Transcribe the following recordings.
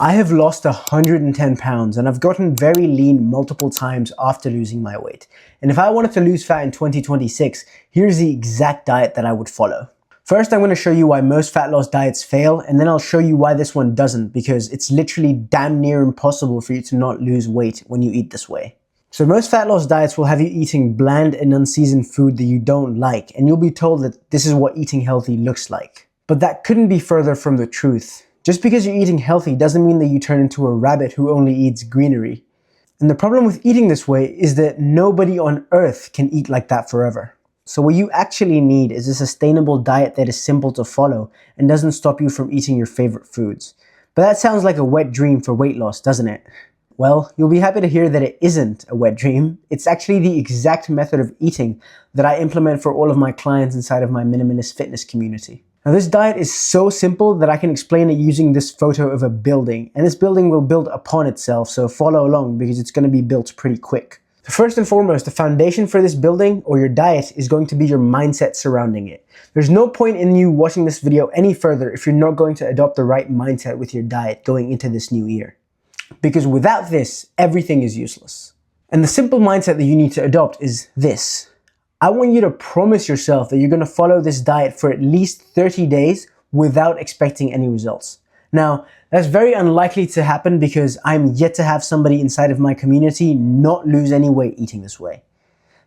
I have lost 110 pounds and I've gotten very lean multiple times after losing my weight. And if I wanted to lose fat in 2026, here's the exact diet that I would follow. First, I'm going to show you why most fat loss diets fail, and then I'll show you why this one doesn't, because it's literally damn near impossible for you to not lose weight when you eat this way. So most fat loss diets will have you eating bland and unseasoned food that you don't like, and you'll be told that this is what eating healthy looks like. But that couldn't be further from the truth. Just because you're eating healthy doesn't mean that you turn into a rabbit who only eats greenery. And the problem with eating this way is that nobody on earth can eat like that forever. So what you actually need is a sustainable diet that is simple to follow and doesn't stop you from eating your favorite foods. But that sounds like a wet dream for weight loss, doesn't it? Well, you'll be happy to hear that it isn't a wet dream. It's actually the exact method of eating that I implement for all of my clients inside of my minimalist fitness community. Now, this diet is so simple that I can explain it using this photo of a building, and this building will build upon itself, so follow along because it's going to be built pretty quick. So first and foremost, the foundation for this building or your diet is going to be your mindset surrounding it. There's no point in you watching this video any further if you're not going to adopt the right mindset with your diet going into this new year. Because without this, everything is useless. And the simple mindset that you need to adopt is this. I want you to promise yourself that you're going to follow this diet for at least 30 days without expecting any results. Now, that's very unlikely to happen because I'm yet to have somebody inside of my community not lose any weight eating this way.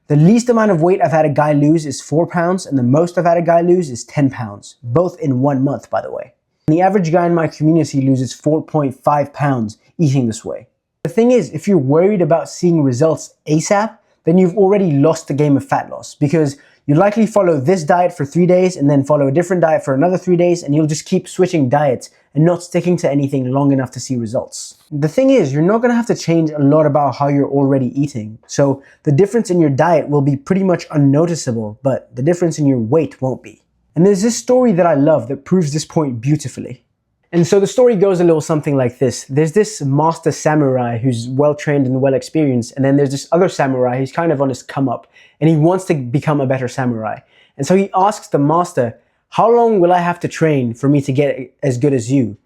The least amount of weight I've had a guy lose is 4 pounds, and the most I've had a guy lose is 10 pounds, both in 1 month, by the way. And the average guy in my community loses 4.5 pounds eating this way. The thing is, if you're worried about seeing results ASAP, then you've already lost the game of fat loss, because you likely follow this diet for 3 days and then follow a different diet for another 3 days, and you'll just keep switching diets and not sticking to anything long enough to see results. The thing is, you're not going to have to change a lot about how you're already eating. So the difference in your diet will be pretty much unnoticeable, but the difference in your weight won't be. And there's this story that I love that proves this point beautifully. And so the story goes a little something like this. There's this master samurai who's well-trained and well-experienced, and then there's this other samurai who's kind of on his come up, and he wants to become a better samurai. And so he asks the master, how long will I have to train for me to get as good as you?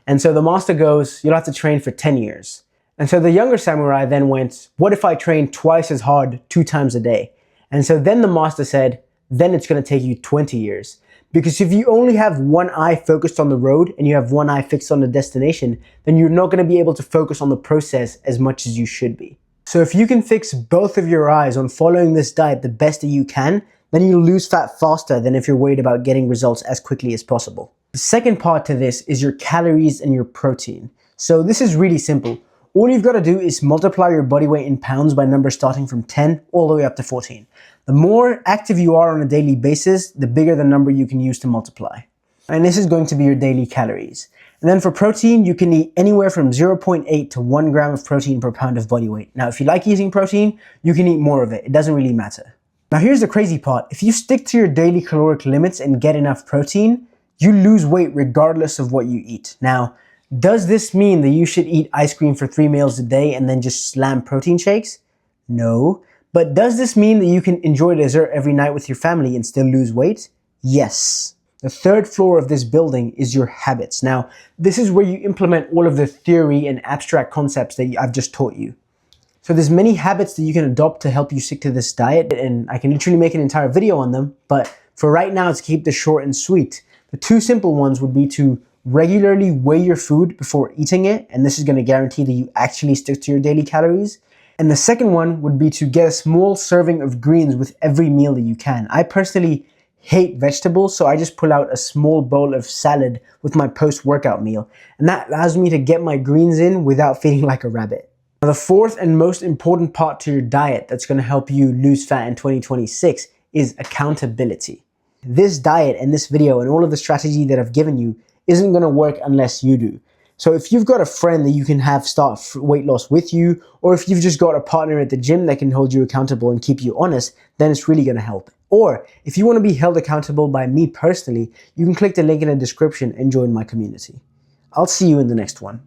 And so the master goes, you'll have to train for 10 years. And so the younger samurai then went, what if I train twice as hard 2 times a day? And so then the master said, then it's going to take you 20 years. Because if you only have one eye focused on the road and you have one eye fixed on the destination, then you're not going to be able to focus on the process as much as you should be. So if you can fix both of your eyes on following this diet the best that you can, then you'll lose fat faster than if you're worried about getting results as quickly as possible. The second part to this is your calories and your protein. So this is really simple. All you've got to do is multiply your body weight in pounds by numbers starting from 10 all the way up to 14. The more active you are on a daily basis, the bigger the number you can use to multiply. And this is going to be your daily calories. And then for protein, you can eat anywhere from 0.8 to 1 gram of protein per pound of body weight. Now, if you like eating protein, you can eat more of it. It doesn't really matter. Now, here's the crazy part. If you stick to your daily caloric limits and get enough protein, you lose weight regardless of what you eat. Now, does this mean that you should eat ice cream for 3 meals a day and then just slam protein shakes? No. But does this mean that you can enjoy dessert every night with your family and still lose weight? Yes. The third floor of this building is your habits. Now, this is where you implement all of the theory and abstract concepts that I've just taught you. So there's many habits that you can adopt to help you stick to this diet, and I can literally make an entire video on them, but for right now, to keep this short and sweet, the 2 simple ones would be to regularly weigh your food before eating it, and this is going to guarantee that you actually stick to your daily calories. And the second one would be to get a small serving of greens with every meal that you can. I personally hate vegetables, so I just pull out a small bowl of salad with my post-workout meal. And that allows me to get my greens in without feeling like a rabbit. Now, the fourth and most important part to your diet that's going to help you lose fat in 2026 is accountability. This diet and this video and all of the strategy that I've given you isn't going to work unless you do. So if you've got a friend that you can have start weight loss with you, or if you've just got a partner at the gym that can hold you accountable and keep you honest, then it's really going to help. Or if you want to be held accountable by me personally, you can click the link in the description and join my community. I'll see you in the next one.